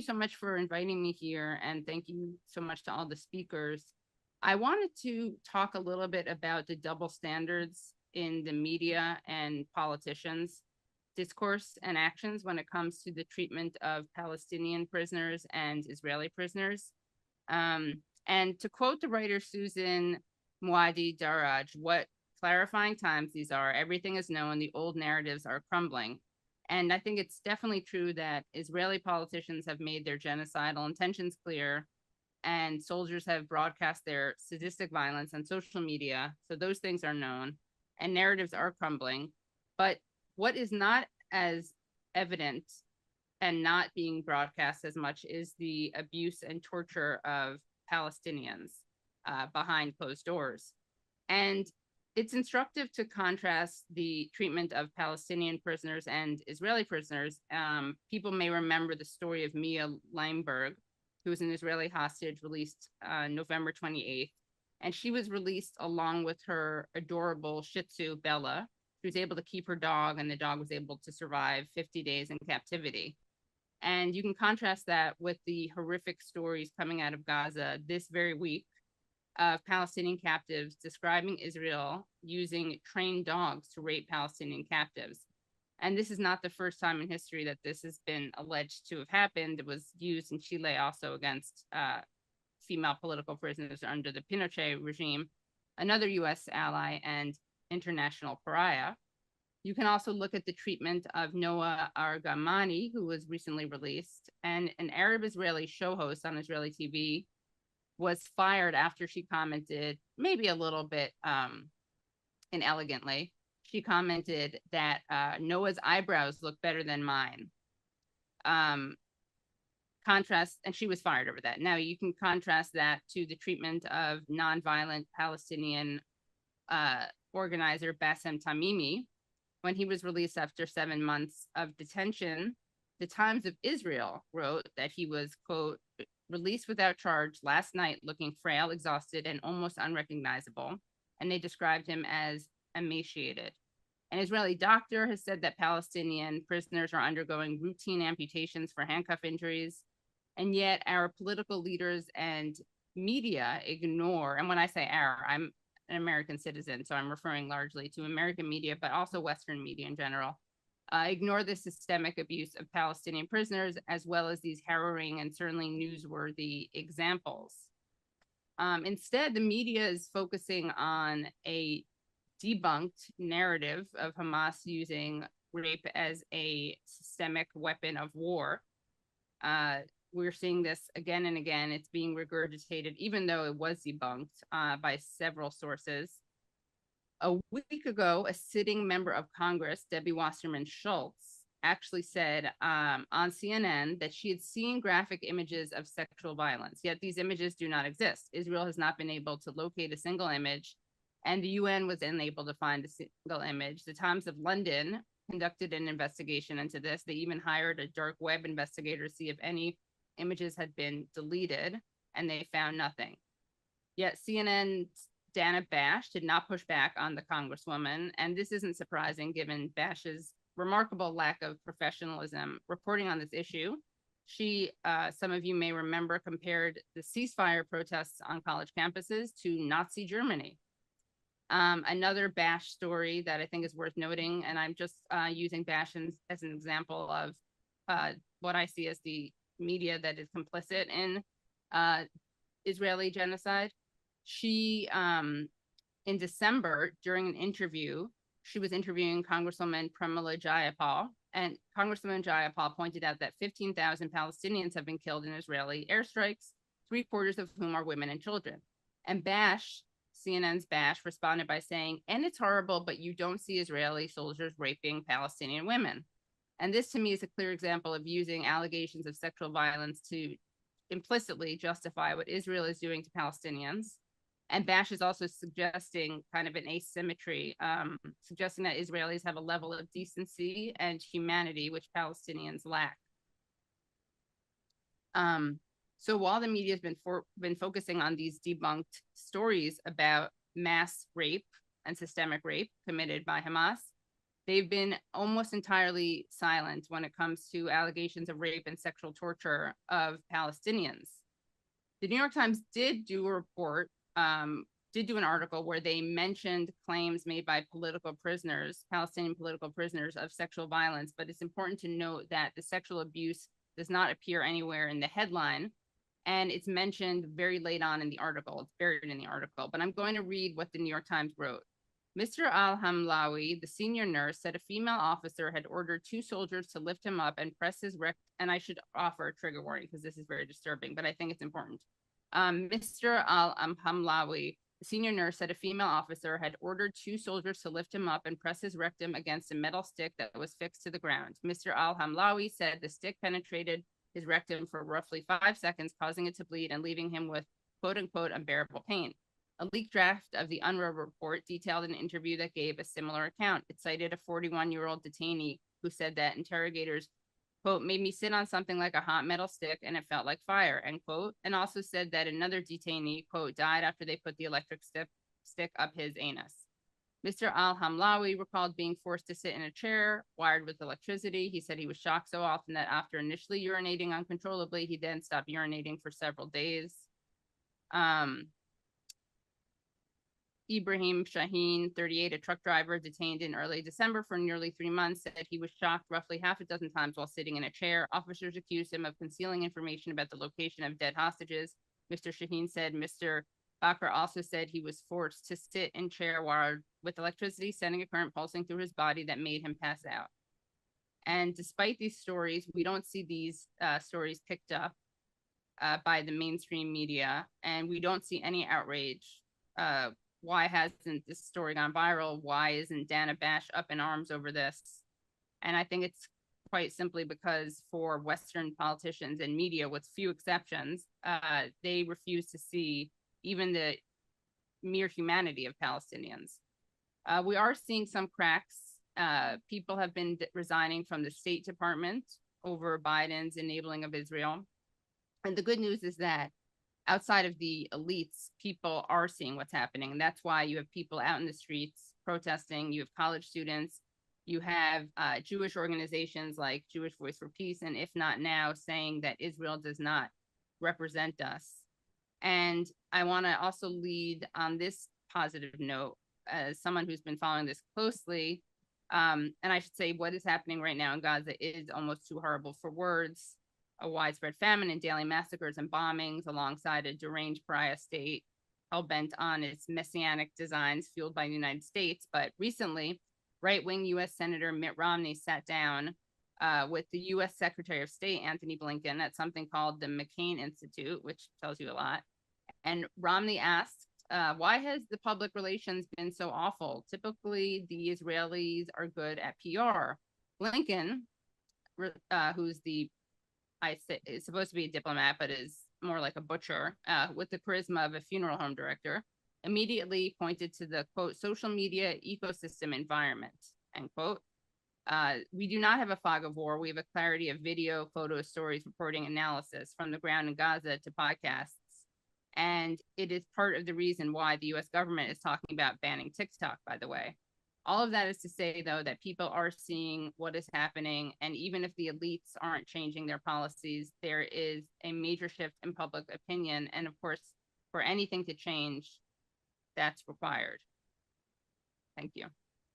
so much for inviting me here, and thank you so much to all the speakers. I wanted to talk a little bit about the double standards in the media and politicians' discourse and actions when it comes to the treatment of Palestinian prisoners and Israeli prisoners. And to quote the writer Susan Muadi Daraj, what clarifying times these are. Everything is known. The old narratives are crumbling. And I think it's definitely true that Israeli politicians have made their genocidal intentions clear, and soldiers have broadcast their sadistic violence on social media. So those things are known, and narratives are crumbling. But what is not as evident and not being broadcast as much is the abuse and torture of Palestinians behind closed doors. And it's instructive to contrast the treatment of Palestinian prisoners and Israeli prisoners. People may remember the story of Mia Leimberg, who was an Israeli hostage released November 28th. And she was released along with her adorable Shih Tzu, Bella. She was able to keep her dog, and the dog was able to survive 50 days in captivity. And you can contrast that with the horrific stories coming out of Gaza this very week of Palestinian captives describing Israel using trained dogs to rape Palestinian captives. And this is not the first time in history that this has been alleged to have happened. It was used in Chile also against female political prisoners under the Pinochet regime, another US ally and international pariah. You can also look at the treatment of Noa Argamani, who was recently released, and an Arab Israeli show host on Israeli TV was fired after she commented, maybe a little bit inelegantly. She commented that Noah's eyebrows look better than mine. Contrast, and she was fired over that. Now you can contrast that to the treatment of nonviolent Palestinian organizer Bassem Tamimi when he was released after 7 months of detention. The Times of Israel wrote that he was, quote, released without charge last night looking frail, exhausted, and almost unrecognizable. And they described him as emaciated. An Israeli doctor has said that Palestinian prisoners are undergoing routine amputations for handcuff injuries. And yet our political leaders and media ignore, and when I say our, I'm an American citizen, so I'm referring largely to American media, but also Western media in general, ignore the systemic abuse of Palestinian prisoners, as well as these harrowing and certainly newsworthy examples. Instead, the media is focusing on a debunked narrative of Hamas using rape as a systemic weapon of war. We're seeing this again and again. It's being regurgitated, even though it was debunked by several sources. A week ago, a sitting member of Congress, Debbie Wasserman Schultz, actually said on CNN that she had seen graphic images of sexual violence, yet these images do not exist. Israel has not been able to locate a single image, and the UN was unable to find a single image. The Times of London conducted an investigation into this. They even hired a dark web investigator to see if any images had been deleted, and they found nothing. Yet CNN's Dana Bash did not push back on the Congresswoman, and this isn't surprising given Bash's remarkable lack of professionalism reporting on this issue. She, some of you may remember, compared the ceasefire protests on college campuses to Nazi Germany. Another Bash story that I think is worth noting, and I'm just using Bash as an example of what I see as the media that is complicit in Israeli genocide. She, in December, during an interview, she was interviewing Congresswoman Pramila Jayapal, and Congresswoman Jayapal pointed out that 15,000 Palestinians have been killed in Israeli airstrikes, 3/4 of whom are women and children. And Bash, CNN's Bash, responded by saying, and it's horrible, but you don't see Israeli soldiers raping Palestinian women. And this to me is a clear example of using allegations of sexual violence to implicitly justify what Israel is doing to Palestinians. And Bash is also suggesting kind of an asymmetry, suggesting that Israelis have a level of decency and humanity which Palestinians lack. So while the media has been focusing on these debunked stories about mass rape and systemic rape committed by Hamas, they've been almost entirely silent when it comes to allegations of rape and sexual torture of Palestinians. The New York Times did do a report, did do an article where they mentioned claims made by political prisoners, Palestinian political prisoners, of sexual violence. But it's important to note that the sexual abuse does not appear anywhere in the headline. And it's mentioned very late on in the article. It's buried in the article. But I'm going to read what the New York Times wrote. Mr. Al-Hamlawi, the senior nurse, said a female officer had ordered two soldiers to lift him up and press his rectum. And I should offer a trigger warning because this is very disturbing, but I think it's important. Mr. Al-Hamlawi, the senior nurse, said a female officer had ordered two soldiers to lift him up and press his rectum against a metal stick that was fixed to the ground. Mr. Al-Hamlawi said the stick penetrated his rectum for roughly 5 seconds, causing it to bleed and leaving him with quote unquote unbearable pain. A leaked draft of the UNRWA report detailed an interview that gave a similar account. It cited a 41-year-old detainee who said that interrogators, quote, made me sit on something like a hot metal stick and it felt like fire, end quote, and also said that another detainee, quote, died after they put the electric stick up his anus. Mr. Al-Hamlawi recalled being forced to sit in a chair wired with electricity. He said he was shocked so often that after initially urinating uncontrollably, he then stopped urinating for several days. Ibrahim Shaheen, 38, a truck driver detained in early December for nearly 3 months, said he was shocked roughly half a dozen times while sitting in a chair. Officers accused him of concealing information about the location of dead hostages. Mr. Shaheen said Mr. Bakr also said he was forced to sit in chair wired with electricity, sending a current pulsing through his body that made him pass out. And despite these stories, we don't see these stories picked up by the mainstream media, and we don't see any outrage. Why hasn't this story gone viral? Why isn't Dana Bash up in arms over this? And I think it's quite simply because for Western politicians and media, with few exceptions, they refuse to see even the mere humanity of Palestinians. We are seeing some cracks. People have been resigning from the State Department over Biden's enabling of Israel. And the good news is that outside of the elites, people are seeing what's happening. And that's why you have people out in the streets protesting. You have college students. You have Jewish organizations like Jewish Voice for Peace, and If Not Now, saying that Israel does not represent us. And I want to also lead on this positive note as someone who's been following this closely. And I should say what is happening right now in Gaza is almost too horrible for words. A widespread famine and daily massacres and bombings alongside a deranged pariah state hell-bent on its messianic designs fueled by the United States. But recently, right-wing U.S. Senator Mitt Romney sat down with the U.S. Secretary of State, Antony Blinken, at something called the McCain Institute, which tells you a lot. And Romney asked, why has the public relations been so awful? Typically, the Israelis are good at PR. Blinken, who's is supposed to be a diplomat, but is more like a butcher with the charisma of a funeral home director, immediately pointed to the, quote, social media ecosystem environment, end quote. We do not have a fog of war. We have a clarity of video, photos, stories, reporting, analysis from the ground in Gaza to podcasts. And it is part of the reason why the US government is talking about banning TikTok, by the way. All of that is to say, though, that people are seeing what is happening. And even if the elites aren't changing their policies, there is a major shift in public opinion. And of course, for anything to change, that's required. Thank you.